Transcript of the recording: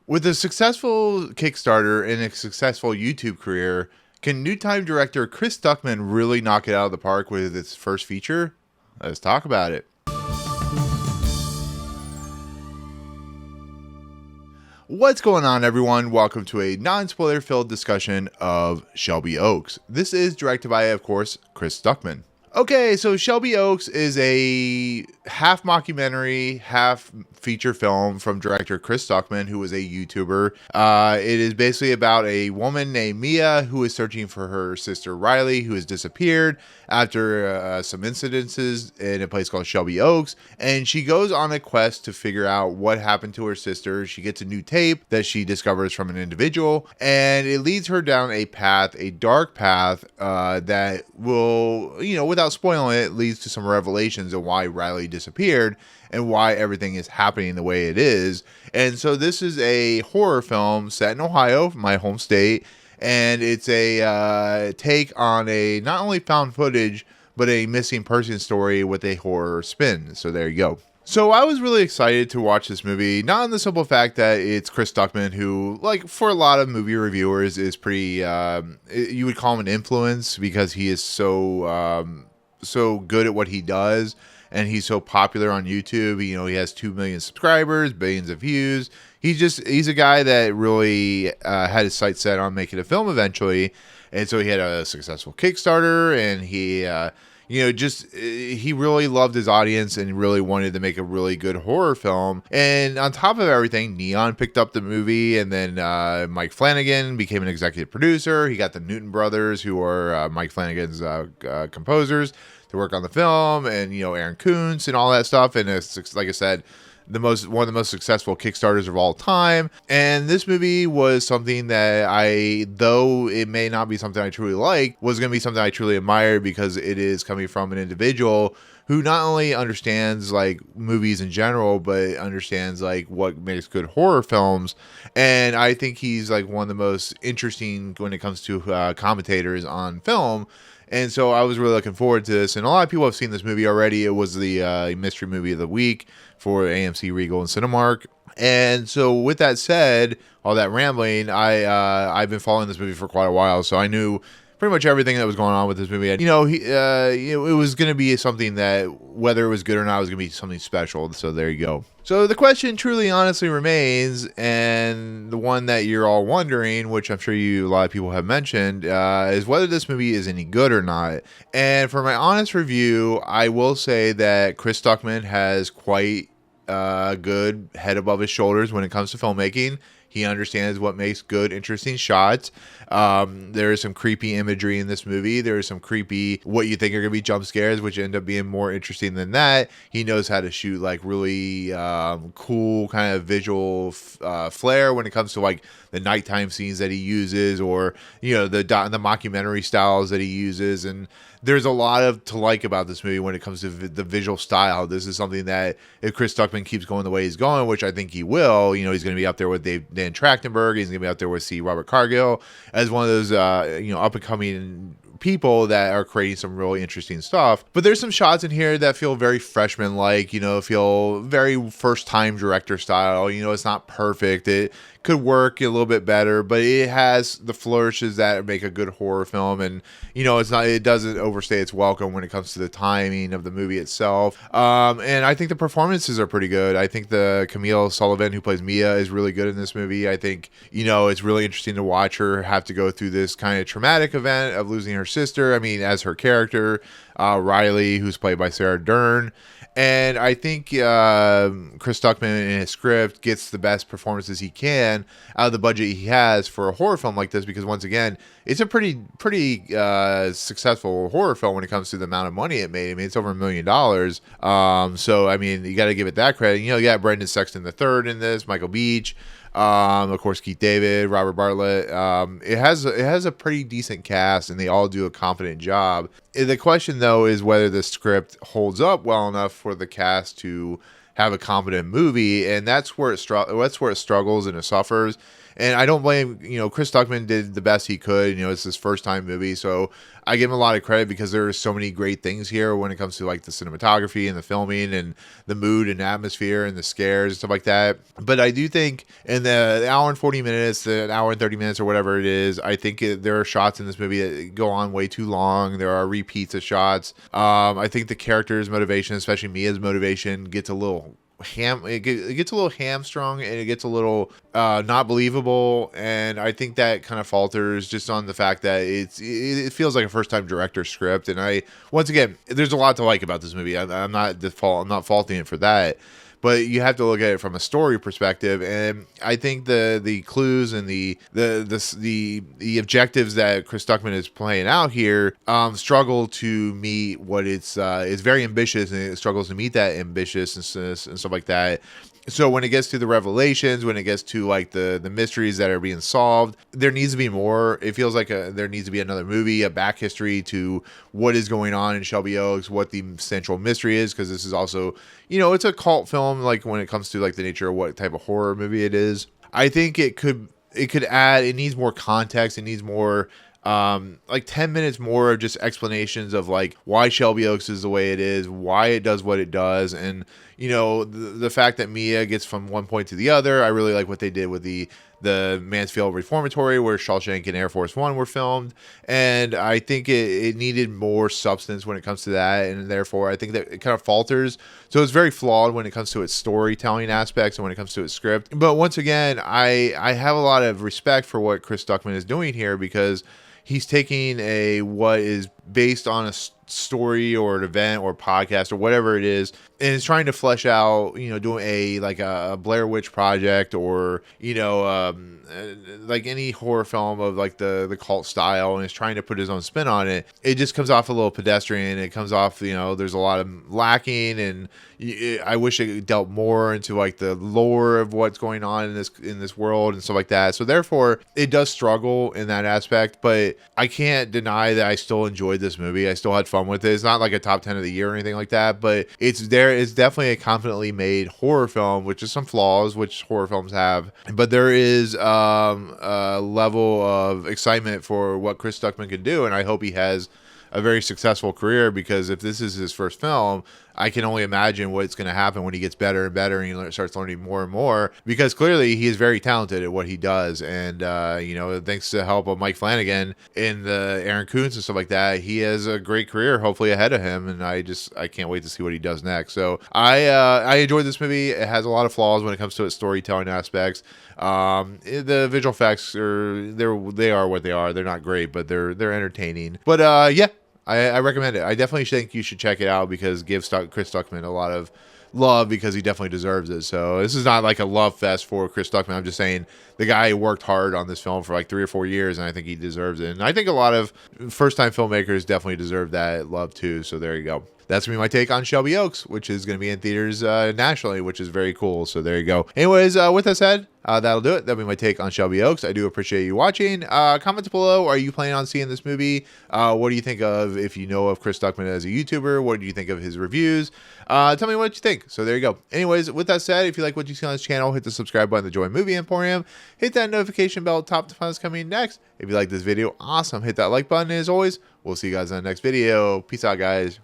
With a successful Kickstarter and a successful YouTube career, can new time director Chris Stuckman really knock it out of the park with its first feature? Let's talk about it. What's going on, everyone? Welcome to a non-spoiler filled discussion of Shelby Oaks. This is directed by, of course, Chris Stuckman. Okay, so Shelby Oaks is a half mockumentary, half feature film from director Chris Stuckman, who is a YouTuber. It is basically about a woman named Mia who is searching for her sister Riley, who has disappeared after some incidences in a place called Shelby Oaks. And she goes on a quest to figure out what happened to her sister. She gets a new tape that she discovers from an individual, and it leads her down a path, a dark path that will, without spoiling it, leads to some revelations of why Riley disappeared and why everything is happening the way it is. And so this is a horror film set in Ohio, my home state, and it's a take on a not only found footage, but a missing person story with a horror spin. So there you go. So I was really excited to watch this movie, not on the simple fact that it's Chris Stuckman, who, like, for a lot of movie reviewers, is pretty, you would call him an influence because he is so good at what he does, and he's so popular on YouTube. He has 2 million subscribers, billions of views. He's a guy that really had his sights set on making a film eventually, and so he had a successful Kickstarter, and he he really loved his audience and really wanted to make a really good horror film. And on top of everything, Neon picked up the movie, and then Mike Flanagan became an executive producer. He got the Newton brothers, who are Mike Flanagan's composers, to work on the film, and Aaron Kuntz and all that stuff. And it's, like I said, one of the most successful Kickstarters of all time. And this movie was something that though it may not be something I truly like, was going to be something I truly admire, because it is coming from an individual who not only understands like movies in general, but understands like what makes good horror films. And I think he's like one of the most interesting when it comes to commentators on film. And so I was really looking forward to this. And a lot of people have seen this movie already. It was the mystery movie of the week for AMC, Regal, and Cinemark. And so with that said, all that rambling, I've been following this movie for quite a while. So I knew pretty much everything that was going on with this movie. It was going to be something that, whether it was good or not, was going to be something special. So there you go. So the question truly honestly remains, and the one that you're all wondering, which I'm sure a lot of people have mentioned, is whether this movie is any good or not. And for my honest review, I will say that Chris Stuckman has quite a good head above his shoulders when it comes to filmmaking. He understands what makes good, interesting shots. There is some creepy imagery in this movie. There is some creepy, what you think are going to be jump scares, which end up being more interesting than that. He knows how to shoot like really cool kind of visual flair when it comes to like the nighttime scenes that he uses, or the mockumentary styles that he uses. And there's a lot to like about this movie when it comes to the visual style. This is something that, if Chris Stuckman keeps going the way he's going, which I think he will, he's going to be up there with Dan Trachtenberg. He's going to be up there with C. Robert Cargill as one of those, up and coming people that are creating some really interesting stuff. But there's some shots in here that feel very freshman-like, feel very first-time director style. It's not perfect. It could work a little bit better, but it has the flourishes that make a good horror film. And it doesn't overstay its welcome when it comes to the timing of the movie itself. And I think the performances are pretty good. I think the Camille Sullivan, who plays Mia, is really good in this movie. I think it's really interesting to watch her have to go through this kind of traumatic event of losing her sister. I mean, as her character, Riley, who's played by Sarah Durn. And I think Chris Stuckman in his script gets the best performances he can out of the budget he has for a horror film like this, because once again, it's a pretty successful horror film when it comes to the amount of money it made. I mean, it's over $1 million. So I mean, you got to give it that credit. You got Brendan Sexton III in this, Michael Beach. Of course, Keith David, Robert Bartlett. It has a pretty decent cast, and they all do a competent job. The question, though, is whether the script holds up well enough for the cast to have a competent movie, and that's where it struggles and it suffers. And I don't blame, Chris Stuckman did the best he could. It's his first time movie, so I give him a lot of credit because there are so many great things here when it comes to like the cinematography and the filming and the mood and atmosphere and the scares and stuff like that. But I do think in the hour and 40 minutes, the hour and 30 minutes or whatever it is, I think there are shots in this movie that go on way too long. There are repeats of shots. I think the character's motivation, especially Mia's motivation, gets a little it gets a little hamstrung, and it gets a little not believable, and I think that kind of falters just on the fact that it feels like a first time director script. And once again, there's a lot to like about this movie. I'm not faulting it for that, but you have to look at it from a story perspective. And I think the clues and the objectives that Chris Stuckman is playing out here struggle to meet what it's very ambitious, and it struggles to meet that ambitiousness and stuff like that. So when it gets to the revelations, when it gets to like the mysteries that are being solved, there needs to be more. It feels like there needs to be another movie, a back history to what is going on in Shelby Oaks, what the central mystery is, because this is also, it's a cult film, like when it comes to like the nature of what type of horror movie it is. I think it needs more context. It needs more like 10 minutes more of just explanations of like why Shelby Oaks is the way it is, why it does what it does, and the fact that Mia gets from one point to the other. I really like what they did with the Mansfield Reformatory, where Shawshank and Air Force One were filmed, and I think it needed more substance when it comes to that, and therefore I think that it kind of falters. So it's very flawed when it comes to its storytelling aspects and when it comes to its script. But once again, I have a lot of respect for what Chris Stuckman is doing here, because he's taking what is based on a story or an event or podcast or whatever it is, and is trying to flesh out, doing a Blair Witch Project, or like any horror film of like the cult style, and is trying to put his own spin on it. It just comes off a little pedestrian. It comes off, there's a lot of lacking, and I wish it dealt more into like the lore of what's going on in this world and stuff like that. So therefore, it does struggle in that aspect. But I can't deny that I still enjoyed this movie. I still had fun with it. It's not like a top 10 of the year or anything like that, but it's definitely a confidently made horror film, which is some flaws, which horror films have. But there is a level of excitement for what Chris Stuckman can do, and I hope he has a very successful career, because if this is his first film, I can only imagine what's going to happen when he gets better and better and he starts learning more and more, because clearly he is very talented at what he does. And, thanks to the help of Mike Flanagan and Aaron Kuntz and stuff like that, he has a great career hopefully ahead of him. And I can't wait to see what he does next. So I enjoyed this movie. It has a lot of flaws when it comes to its storytelling aspects. The visual effects they are what they are. They're not great, but they're entertaining. But yeah, I recommend it. I definitely think you should check it out, because give Chris Stuckman a lot of love, because he definitely deserves it. So this is not like a love fest for Chris Stuckman. I'm just saying the guy worked hard on this film for like 3 or 4 years, and I think he deserves it. And I think a lot of first-time filmmakers definitely deserve that love too. So there you go. That's going to be my take on Shelby Oaks, which is going to be in theaters nationally, which is very cool. So there you go. Anyways, with that said, that'll do it. That'll be my take on Shelby Oaks. I do appreciate you watching. Comments below. Are you planning on seeing this movie? What do you think of, if you know of Chris Stuckman as a YouTuber? What do you think of his reviews? Tell me what you think. So there you go. Anyways, with that said, if you like what you see on this channel, hit the subscribe button to join Movie Emporium. Hit that notification bell top to find what's coming next. If you like this video, awesome. Hit that like button. As always, we'll see you guys in the next video. Peace out, guys.